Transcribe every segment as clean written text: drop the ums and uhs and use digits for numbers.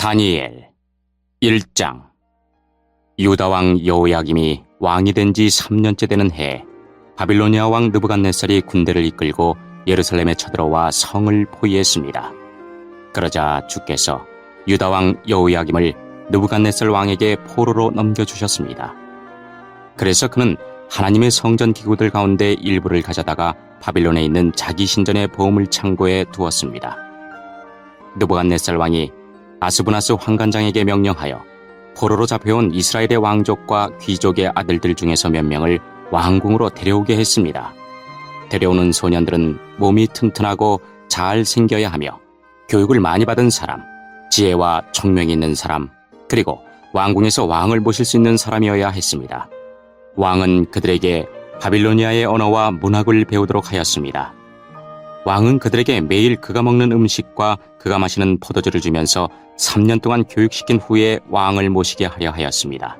다니엘 1장. 유다 왕 여호야김이 왕이 된 지 3년째 되는 해에 바빌로니아 왕 느부갓네살이 군대를 이끌고 예루살렘에 쳐들어와 성을 포위했습니다. 그러자 주께서 유다 왕 여호야김을 느부갓네살 왕에게 포로로 넘겨주셨습니다. 그래서 그는 하나님의 성전 기구들 가운데 일부를 가져다가 바빌론에 있는 자기 신전의 보물 창고에 두었습니다. 느부갓네살 왕이 아스부나스 환관장에게 명령하여 포로로 잡혀온 이스라엘의 왕족과 귀족의 아들들 중에서 몇 명을 왕궁으로 데려오게 했습니다. 데려오는 소년들은 몸이 튼튼하고 잘 생겨야 하며 교육을 많이 받은 사람, 지혜와 총명이 있는 사람, 그리고 왕궁에서 왕을 모실 수 있는 사람이어야 했습니다. 왕은 그들에게 바빌로니아의 언어와 문학을 배우도록 하였습니다. 왕은 그들에게 매일 그가 먹는 음식과 그가 마시는 포도주를 주면서 3년 동안 교육시킨 후에 왕을 모시게 하려 하였습니다.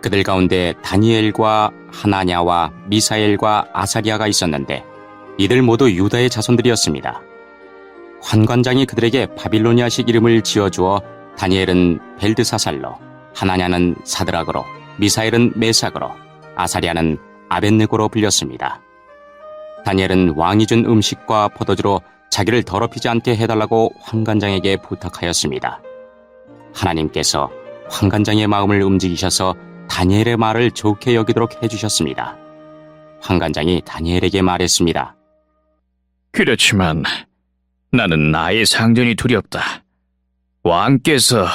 그들 가운데 다니엘과 하나냐와 미사엘과 아사리아가 있었는데 이들 모두 유다의 자손들이었습니다. 환관장이 그들에게 바빌로니아식 이름을 지어주어 다니엘은 벨드사살로, 하나냐는 사드락으로, 미사엘은 메삭으로, 아사리아는 아벳느고로 불렸습니다. 다니엘은 왕이 준 음식과 포도주로 자기를 더럽히지 않게 해달라고 환관장에게 부탁하였습니다. 하나님께서 환관장의 마음을 움직이셔서 다니엘의 말을 좋게 여기도록 해주셨습니다. 환관장이 다니엘에게 말했습니다. 그렇지만 나는 나의 상전이 두렵다. 왕께서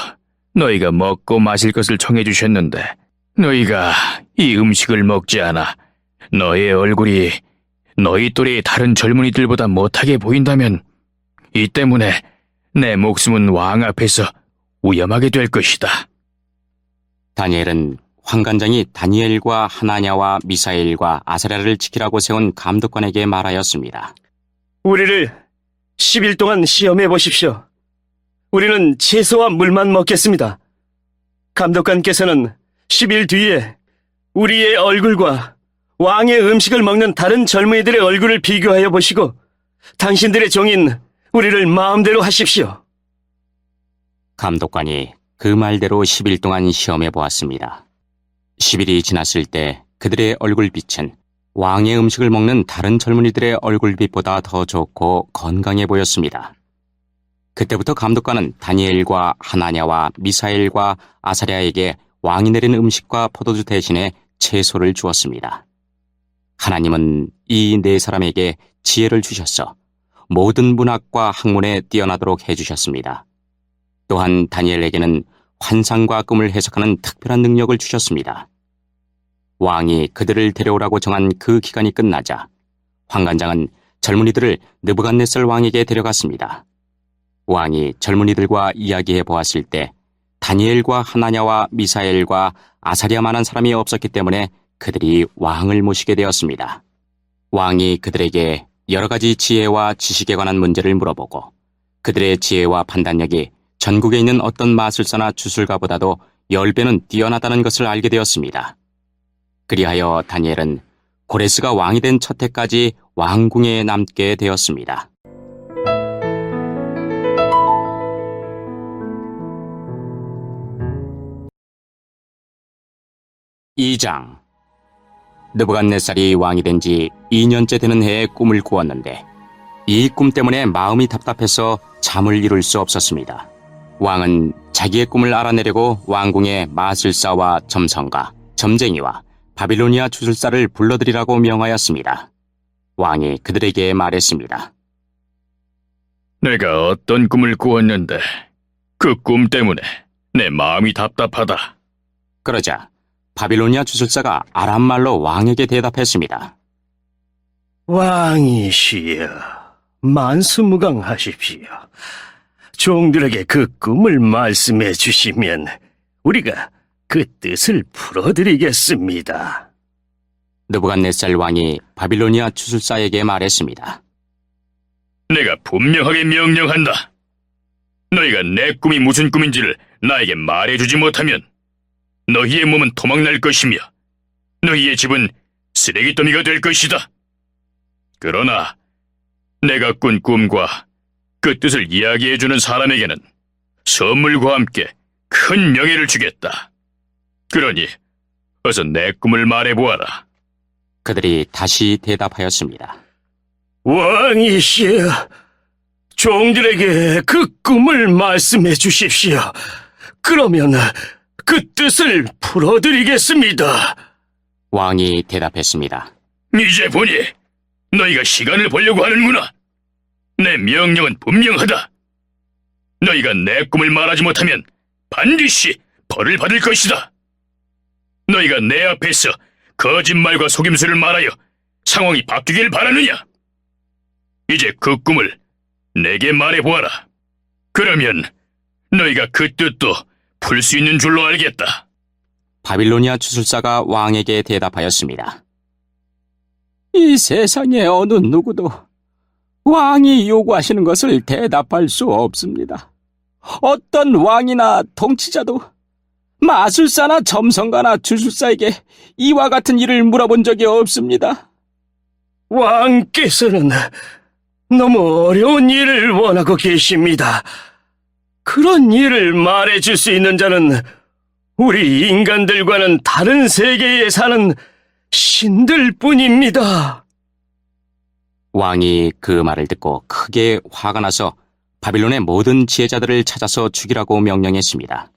너희가 먹고 마실 것을 정해주셨는데 너희가 이 음식을 먹지 않아 너의 얼굴이 너희 또래의 다른 젊은이들보다 못하게 보인다면 이 때문에 내 목숨은 왕 앞에서 위험하게 될 것이다. 다니엘은 환관장이 다니엘과 하나냐와 미사엘과 아사랴를 지키라고 세운 감독관에게 말하였습니다. 우리를 10일 동안 시험해 보십시오. 우리는 채소와 물만 먹겠습니다. 감독관께서는 10일 뒤에 우리의 얼굴과 왕의 음식을 먹는 다른 젊은이들의 얼굴을 비교하여 보시고 당신들의 종인 우리를 마음대로 하십시오. 감독관이 그 말대로 10일 동안 시험해 보았습니다. 10일이 지났을 때 그들의 얼굴빛은 왕의 음식을 먹는 다른 젊은이들의 얼굴빛보다 더 좋고 건강해 보였습니다. 그때부터 감독관은 다니엘과 하나냐와 미사엘과 아사랴에게 왕이 내린 음식과 포도주 대신에 채소를 주었습니다. 하나님은 이 네 사람에게 지혜를 주셔서 모든 문학과 학문에 뛰어나도록 해주셨습니다. 또한 다니엘에게는 환상과 꿈을 해석하는 특별한 능력을 주셨습니다. 왕이 그들을 데려오라고 정한 그 기간이 끝나자 환관장은 젊은이들을 느부갓네살 왕에게 데려갔습니다. 왕이 젊은이들과 이야기해 보았을 때 다니엘과 하나냐와 미사엘과 아사랴만한 사람이 없었기 때문에 그들이 왕을 모시게 되었습니다. 왕이 그들에게 여러 가지 지혜와 지식에 관한 문제를 물어보고 그들의 지혜와 판단력이 전국에 있는 어떤 마술사나 주술가보다도 10배는 뛰어나다는 것을 알게 되었습니다. 그리하여 다니엘은 고레스가 왕이 된 첫 해까지 왕궁에 남게 되었습니다. (2장) 느부갓네살이 왕이 된 지 2년째 되는 해에 꿈을 꾸었는데 이 꿈 때문에 마음이 답답해서 잠을 이룰 수 없었습니다. 왕은 자기의 꿈을 알아내려고 왕궁에 마술사와 점성가, 점쟁이와 바빌로니아 주술사를 불러들이라고 명하였습니다. 왕이 그들에게 말했습니다. 내가 어떤 꿈을 꾸었는데 그 꿈 때문에 내 마음이 답답하다. 그러자 바빌로니아 주술사가 아람말로 왕에게 대답했습니다. 왕이시여, 만수무강하십시오. 종들에게 그 꿈을 말씀해 주시면 우리가 그 뜻을 풀어드리겠습니다. 느부갓네살 왕이 바빌로니아 주술사에게 말했습니다. 내가 분명하게 명령한다. 너희가 내 꿈이 무슨 꿈인지를 나에게 말해주지 못하면 너희의 몸은 도망날 것이며 너희의 집은 쓰레기더미가 될 것이다. 그러나 내가 꾼 꿈과 그 뜻을 이야기해주는 사람에게는 선물과 함께 큰 명예를 주겠다. 그러니 어서 내 꿈을 말해보아라. 그들이 다시 대답하였습니다. 왕이시여, 종들에게 그 꿈을 말씀해 주십시오. 그러면 그 뜻을 풀어드리겠습니다. 왕이 대답했습니다. 이제 보니 너희가 시간을 보려고 하는구나. 내 명령은 분명하다. 너희가 내 꿈을 말하지 못하면 반드시 벌을 받을 것이다. 너희가 내 앞에서 거짓말과 속임수를 말하여 상황이 바뀌길 바라느냐? 이제 그 꿈을 내게 말해보아라. 그러면 너희가 그 뜻도 풀 수 있는 줄로 알겠다. 바빌로니아 주술사가 왕에게 대답하였습니다. 이 세상의 어느 누구도 왕이 요구하시는 것을 대답할 수 없습니다. 어떤 왕이나 통치자도 마술사나 점성가나 주술사에게 이와 같은 일을 물어본 적이 없습니다. 왕께서는 너무 어려운 일을 원하고 계십니다. 그런 일을 말해줄 수 있는 자는 우리 인간들과는 다른 세계에 사는 신들 뿐입니다. 왕이 그 말을 듣고 크게 화가 나서 바빌론의 모든 지혜자들을 찾아서 죽이라고 명령했습니다.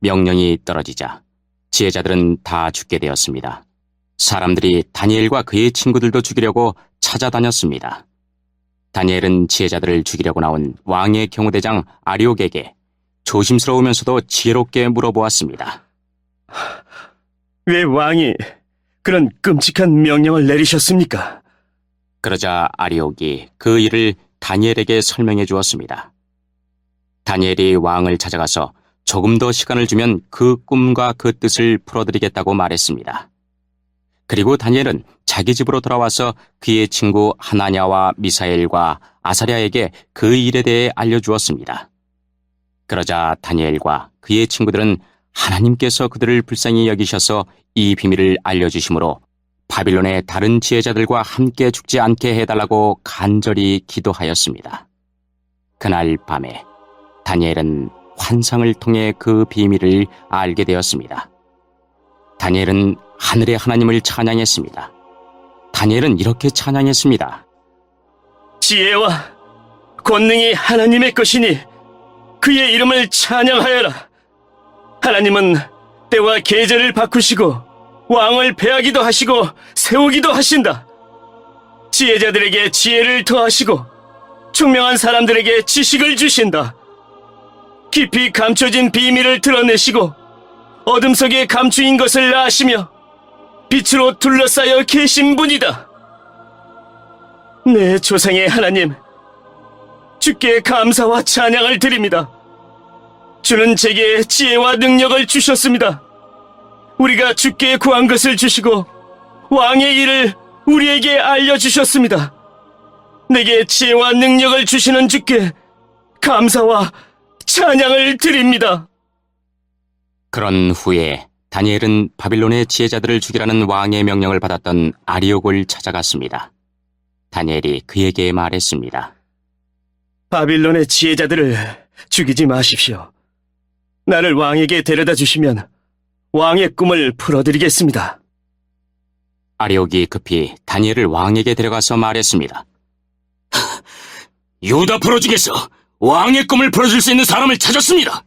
명령이 떨어지자 지혜자들은 다 죽게 되었습니다. 사람들이 다니엘과 그의 친구들도 죽이려고 찾아다녔습니다. 다니엘은 지혜자들을 죽이려고 나온 왕의 경호대장 아리옥에게 조심스러우면서도 지혜롭게 물어보았습니다. 왜 왕이 그런 끔찍한 명령을 내리셨습니까? 그러자 아리옥이 그 일을 다니엘에게 설명해 주었습니다. 다니엘이 왕을 찾아가서 조금 더 시간을 주면 그 꿈과 그 뜻을 풀어드리겠다고 말했습니다. 그리고 다니엘은 자기 집으로 돌아와서 그의 친구 하나냐와 미사엘과 아사랴에게 그 일에 대해 알려주었습니다. 그러자 다니엘과 그의 친구들은 하나님께서 그들을 불쌍히 여기셔서 이 비밀을 알려주심으로 바빌론의 다른 지혜자들과 함께 죽지 않게 해달라고 간절히 기도하였습니다. 그날 밤에 다니엘은 환상을 통해 그 비밀을 알게 되었습니다. 다니엘은 하늘의 하나님을 찬양했습니다. 다니엘은 이렇게 찬양했습니다. 지혜와 권능이 하나님의 것이니 그의 이름을 찬양하여라. 하나님은 때와 계절을 바꾸시고 왕을 패하기도 하시고 세우기도 하신다. 지혜자들에게 지혜를 더하시고 총명한 사람들에게 지식을 주신다. 깊이 감춰진 비밀을 드러내시고 어둠 속에 감추인 것을 아시며 빛으로 둘러싸여 계신 분이다. 내 조상의 하나님, 주께 감사와 찬양을 드립니다. 주는 제게 지혜와 능력을 주셨습니다. 우리가 주께 구한 것을 주시고 왕의 일을 우리에게 알려주셨습니다. 내게 지혜와 능력을 주시는 주께 감사와 찬양을 드립니다. 그런 후에 다니엘은 바빌론의 지혜자들을 죽이라는 왕의 명령을 받았던 아리옥을 찾아갔습니다. 다니엘이 그에게 말했습니다. 바빌론의 지혜자들을 죽이지 마십시오. 나를 왕에게 데려다 주시면 왕의 꿈을 풀어드리겠습니다. 아리옥이 급히 다니엘을 왕에게 데려가서 말했습니다. 유다 프로 중에서 왕의 꿈을 풀어줄 수 있는 사람을 찾았습니다.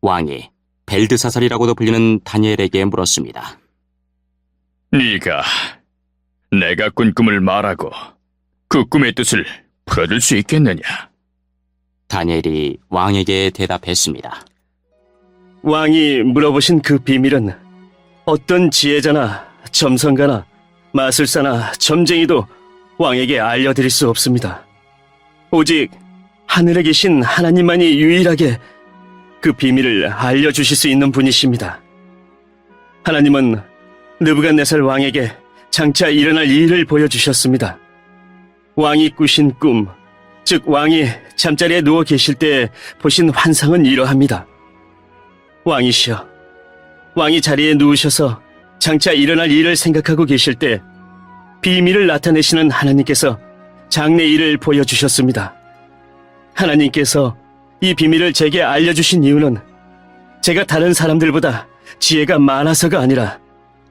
왕이 벨드사살이라고도 불리는 다니엘에게 물었습니다. 네가 내가 꾼 꿈을 말하고 그 꿈의 뜻을 풀어줄 수 있겠느냐? 다니엘이 왕에게 대답했습니다. 왕이 물어보신 그 비밀은 어떤 지혜자나 점성가나 마술사나 점쟁이도 왕에게 알려드릴 수 없습니다. 오직 하늘에 계신 하나님만이 유일하게 그 비밀을 알려주실 수 있는 분이십니다. 하나님은 느부갓네살 왕에게 장차 일어날 일을 보여주셨습니다. 왕이 꾸신 꿈, 즉 왕이 잠자리에 누워 계실 때 보신 환상은 이러합니다. 왕이시여, 왕이 자리에 누우셔서 장차 일어날 일을 생각하고 계실 때 비밀을 나타내시는 하나님께서 장래 일을 보여주셨습니다. 하나님께서 이 비밀을 제게 알려주신 이유는 제가 다른 사람들보다 지혜가 많아서가 아니라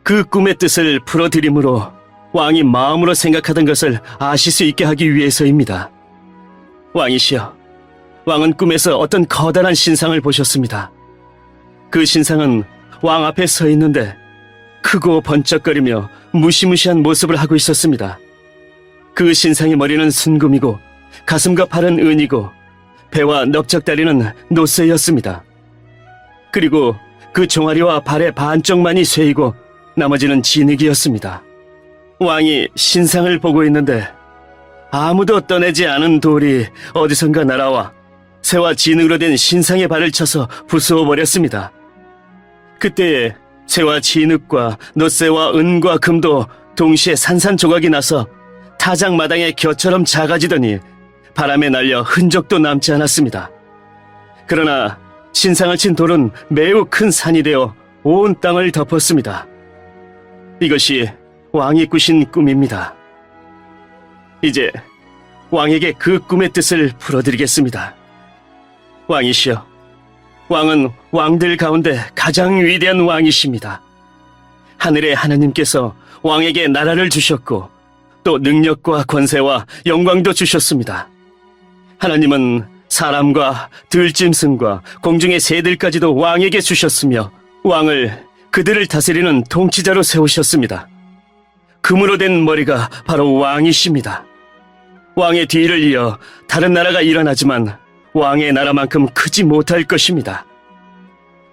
그 꿈의 뜻을 풀어드림으로 왕이 마음으로 생각하던 것을 아실 수 있게 하기 위해서입니다. 왕이시여, 왕은 꿈에서 어떤 커다란 신상을 보셨습니다. 그 신상은 왕 앞에 서 있는데 크고 번쩍거리며 무시무시한 모습을 하고 있었습니다. 그 신상의 머리는 순금이고 가슴과 팔은 은이고 배와 넓적다리는 노쇠였습니다. 그리고 그 종아리와 발의 반쪽만이 쇠이고 나머지는 진흙이었습니다. 왕이 신상을 보고 있는데 아무도 떠내지 않은 돌이 어디선가 날아와 쇠와 진흙으로 된 신상의 발을 쳐서 부수어 버렸습니다. 그때에 쇠와 진흙과 노쇠와 은과 금도 동시에 산산조각이 나서 타작마당의 겨처럼 작아지더니 바람에 날려 흔적도 남지 않았습니다. 그러나 신상을 친 돌은 매우 큰 산이 되어 온 땅을 덮었습니다. 이것이 왕이 꾸신 꿈입니다. 이제 왕에게 그 꿈의 뜻을 풀어드리겠습니다. 왕이시여, 왕은 왕들 가운데 가장 위대한 왕이십니다. 하늘의 하나님께서 왕에게 나라를 주셨고 또 능력과 권세와 영광도 주셨습니다. 하나님은 사람과 들짐승과 공중의 새들까지도 왕에게 주셨으며 왕을 그들을 다스리는 통치자로 세우셨습니다. 금으로 된 머리가 바로 왕이십니다. 왕의 뒤를 이어 다른 나라가 일어나지만 왕의 나라만큼 크지 못할 것입니다.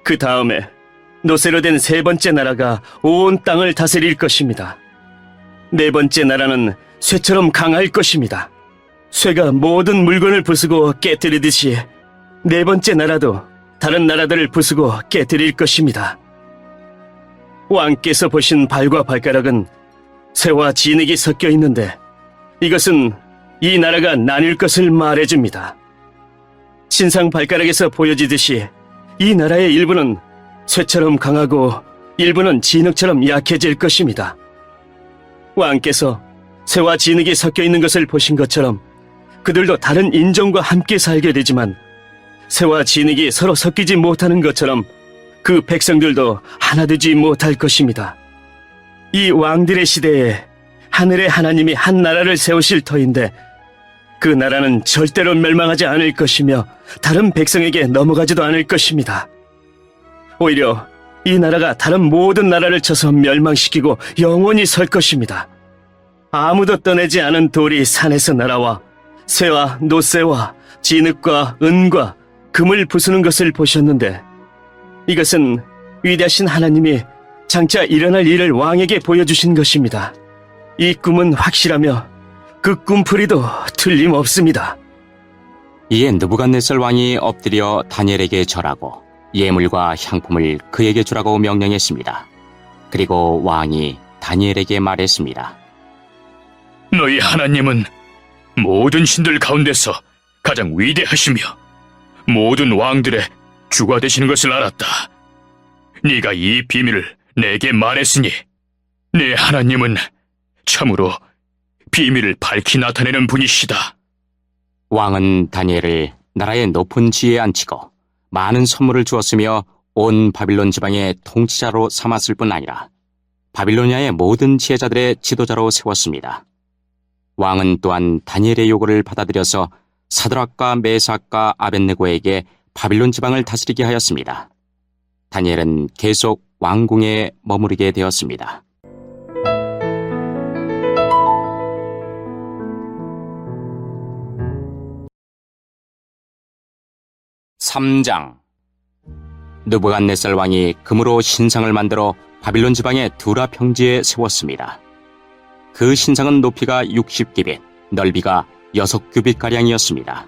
그 다음에 노쇠로 된 세 번째 나라가 온 땅을 다스릴 것입니다. 네 번째 나라는 쇠처럼 강할 것입니다. 쇠가 모든 물건을 부수고 깨뜨리듯이 네 번째 나라도 다른 나라들을 부수고 깨뜨릴 것입니다. 왕께서 보신 발과 발가락은 쇠와 진흙이 섞여 있는데 이것은 이 나라가 나뉠 것을 말해줍니다. 신상 발가락에서 보여지듯이 이 나라의 일부는 쇠처럼 강하고 일부는 진흙처럼 약해질 것입니다. 왕께서 쇠와 진흙이 섞여 있는 것을 보신 것처럼 그들도 다른 인종과 함께 살게 되지만 쇠와 진흙이 서로 섞이지 못하는 것처럼 그 백성들도 하나 되지 못할 것입니다. 이 왕들의 시대에 하늘의 하나님이 한 나라를 세우실 터인데 그 나라는 절대로 멸망하지 않을 것이며 다른 백성에게 넘어가지도 않을 것입니다. 오히려 이 나라가 다른 모든 나라를 쳐서 멸망시키고 영원히 설 것입니다. 아무도 떠내지 않은 돌이 산에서 날아와 쇠와 노쇠와 진흙과 은과 금을 부수는 것을 보셨는데 이것은 위대하신 하나님이 장차 일어날 일을 왕에게 보여주신 것입니다. 이 꿈은 확실하며 그 꿈풀이도 틀림없습니다. 이에 느부갓네살 왕이 엎드려 다니엘에게 절하고 예물과 향품을 그에게 주라고 명령했습니다. 그리고 왕이 다니엘에게 말했습니다. 너희 하나님은 모든 신들 가운데서 가장 위대하시며 모든 왕들의 주가 되시는 것을 알았다. 네가 이 비밀을 내게 말했으니 네 하나님은 참으로 비밀을 밝히 나타내는 분이시다. 왕은 다니엘을 나라의 높은 지위에 앉히고 많은 선물을 주었으며 온 바빌론 지방의 통치자로 삼았을 뿐 아니라 바빌로니아의 모든 지혜자들의 지도자로 세웠습니다. 왕은 또한 다니엘의 요구를 받아들여서 사드락과 메삭과 아벳네고에게 바빌론 지방을 다스리게 하였습니다. 다니엘은 계속 왕궁에 머무르게 되었습니다. 3장. 느부갓네살 왕이 금으로 신상을 만들어 바빌론 지방의 두라 평지에 세웠습니다. 그 신상은 높이가 60규빗, 넓이가 6규빗가량이었습니다.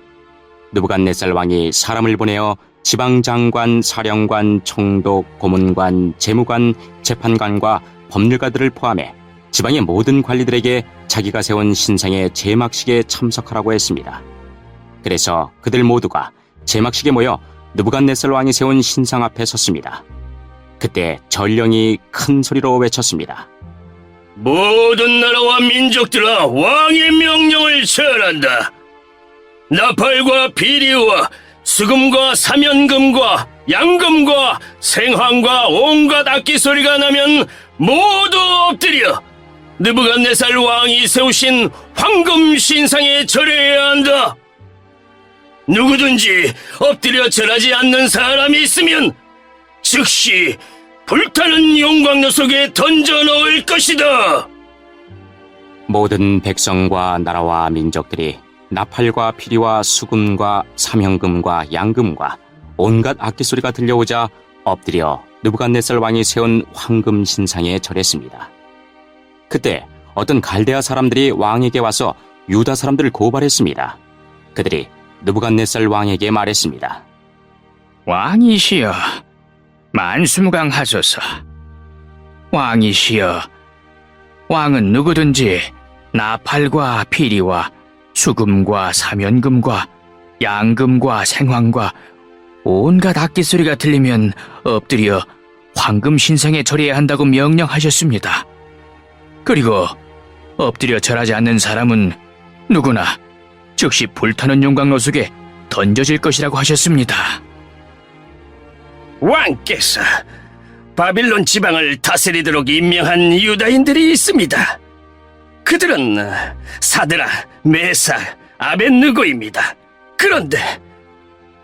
느부갓네살 왕이 사람을 보내어 지방장관, 사령관, 총독, 고문관, 재무관, 재판관과 법률가들을 포함해 지방의 모든 관리들에게 자기가 세운 신상의 제막식에 참석하라고 했습니다. 그래서 그들 모두가 제막식에 모여 느부갓네살 왕이 세운 신상 앞에 섰습니다. 그때 전령이 큰 소리로 외쳤습니다. 모든 나라와 민족들아, 왕의 명령을 전한다. 나팔과 비리와 수금과 사면금과 양금과 생황과 온갖 악기 소리가 나면 모두 엎드려 느부갓네살 왕이 세우신 황금 신상에 절해야 한다. 누구든지 엎드려 절하지 않는 사람이 있으면 즉시 불타는 용광로 속에 던져 넣을 것이다. 모든 백성과 나라와 민족들이 나팔과 피리와 수금과 삼형금과 양금과 온갖 악기 소리가 들려오자 엎드려 느부갓네살 왕이 세운 황금 신상에 절했습니다. 그때 어떤 갈대아 사람들이 왕에게 와서 유다 사람들을 고발했습니다. 그들이 느부갓네살 왕에게 말했습니다. 왕이시여, 만수무강하소서. 왕이시여, 왕은 누구든지 나팔과 피리와 수금과 사면금과 양금과 생황과 온갖 악기 소리가 들리면 엎드려 황금 신상에 절해야 한다고 명령하셨습니다. 그리고 엎드려 절하지 않는 사람은 누구나 즉시 불타는 용광로 속에 던져질 것이라고 하셨습니다. 왕께서 바빌론 지방을 다스리도록 임명한 유다인들이 있습니다. 그들은 사드라, 메삭, 아벳느고입니다. 그런데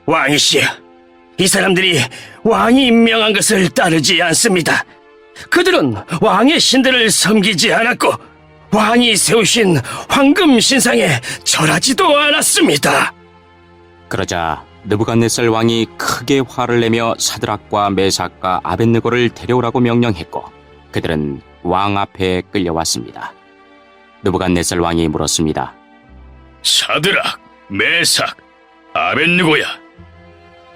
왕이시여, 이 사람들이 왕이 임명한 것을 따르지 않습니다. 그들은 왕의 신들을 섬기지 않았고 왕이 세우신 황금 신상에 절하지도 않았습니다. 그러자 느부갓네살 왕이 크게 화를 내며 사드락과 메삭과 아벳느고를 데려오라고 명령했고 그들은 왕 앞에 끌려왔습니다. 느부갓네살 왕이 물었습니다. 사드락, 메삭, 아벳느고야,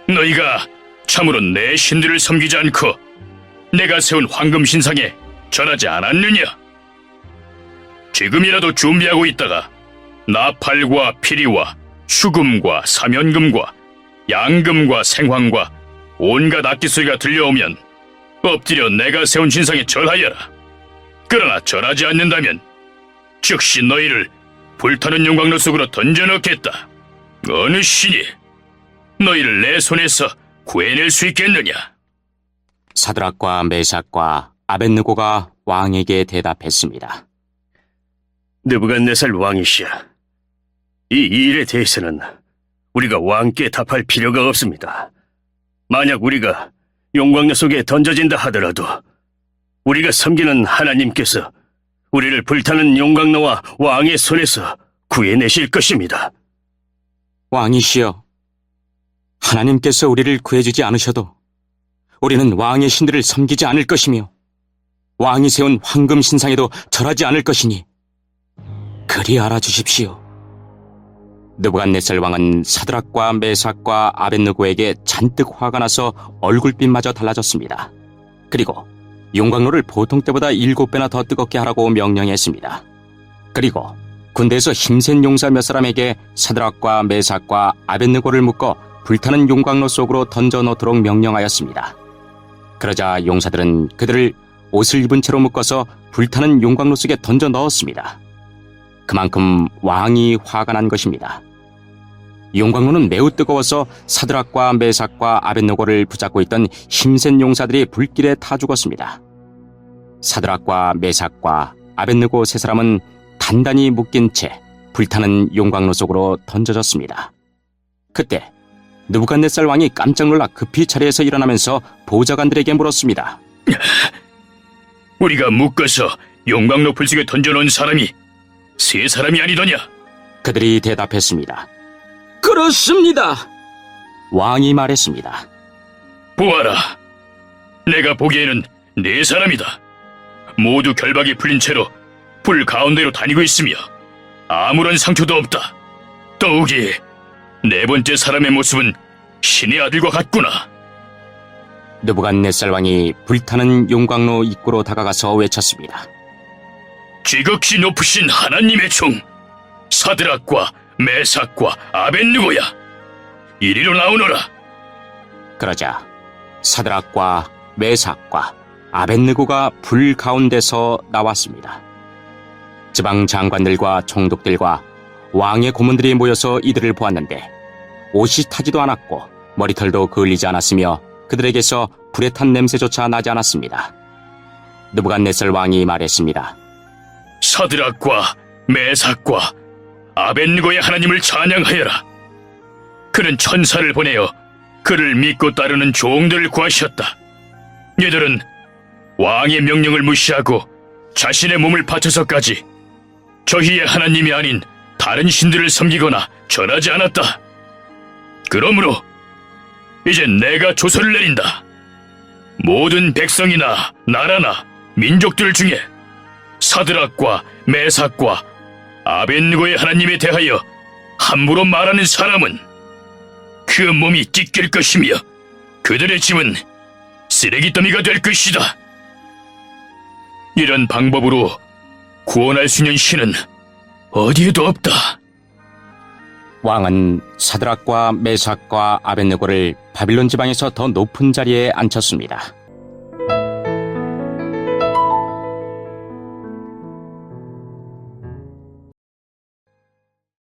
너희가 참으로 내 신들을 섬기지 않고 내가 세운 황금 신상에 절하지 않았느냐? 지금이라도 준비하고 있다가 나팔과 피리와 수금과 사면금과 양금과 생황과 온갖 악기 소리가 들려오면 엎드려 내가 세운 신상에 절하여라. 그러나 절하지 않는다면 즉시 너희를 불타는 용광로 속으로 던져넣겠다. 어느 신이 너희를 내 손에서 구해낼 수 있겠느냐? 사드락과 메삭과 아벳느고가 왕에게 대답했습니다. 느부갓네살 왕이시여, 이 일에 대해서는 우리가 왕께 답할 필요가 없습니다. 만약 우리가 용광로 속에 던져진다 하더라도 우리가 섬기는 하나님께서 우리를 불타는 용광로와 왕의 손에서 구해내실 것입니다. 왕이시여, 하나님께서 우리를 구해주지 않으셔도 우리는 왕의 신들을 섬기지 않을 것이며 왕이 세운 황금 신상에도 절하지 않을 것이니 그리 알아주십시오. 느부갓네살 왕은 사드락과 메삭과 아벳느고에게 잔뜩 화가 나서 얼굴빛마저 달라졌습니다. 그리고 용광로를 보통 때보다 7배나 더 뜨겁게 하라고 명령했습니다. 그리고 군대에서 힘센 용사 몇 사람에게 사드락과 메삭과 아벳느고를 묶어 불타는 용광로 속으로 던져 넣도록 명령하였습니다. 그러자 용사들은 그들을 옷을 입은 채로 묶어서 불타는 용광로 속에 던져 넣었습니다. 그만큼 왕이 화가 난 것입니다. 용광로는 매우 뜨거워서 사드락과 메삭과 아벳느고를 붙잡고 있던 힘센 용사들이 불길에 타 죽었습니다. 사드락과 메삭과 아벳느고 세 사람은 단단히 묶인 채 불타는 용광로 속으로 던져졌습니다. 그때 느부갓네살 왕이 깜짝 놀라 급히 자리에서 일어나면서 보좌관들에게 물었습니다. 우리가 묶어서 용광로 불 속에 던져놓은 사람이 세 사람이 아니더냐? 그들이 대답했습니다. 그렇습니다. 왕이 말했습니다. 보아라, 내가 보기에는 네 사람이다. 모두 결박이 풀린 채로 불 가운데로 다니고 있으며 아무런 상처도 없다. 더욱이 네 번째 사람의 모습은 신의 아들과 같구나. 느부갓네살 왕이 불타는 용광로 입구로 다가가서 외쳤습니다. 지극히 높으신 하나님의 종 사드락과 메삭과 아벳느고야, 이리로 나오너라. 그러자 사드락과 메삭과 아벳느고가 불 가운데서 나왔습니다. 지방 장관들과 총독들과 왕의 고문들이 모여서 이들을 보았는데 옷이 타지도 않았고 머리털도 그을리지 않았으며 그들에게서 불에 탄 냄새조차 나지 않았습니다. 느부갓네살 왕이 말했습니다. 사드락과 메삭과 아벳느고의 하나님을 찬양하여라. 그는 천사를 보내어 그를 믿고 따르는 종들을 구하셨다. 이들은 왕의 명령을 무시하고 자신의 몸을 바쳐서까지 저희의 하나님이 아닌 다른 신들을 섬기거나 전하지 않았다. 그러므로 이제 내가 조서를 내린다. 모든 백성이나 나라나 민족들 중에 사드락과 메삭과 아벳느고의 하나님에 대하여 함부로 말하는 사람은 그 몸이 찢길 것이며 그들의 짐은 쓰레기더미가 될 것이다. 이런 방법으로 구원할 수 있는 신은 어디에도 없다. 왕은 사드락과 메삭과 아벳느고를 바빌론 지방에서 더 높은 자리에 앉혔습니다.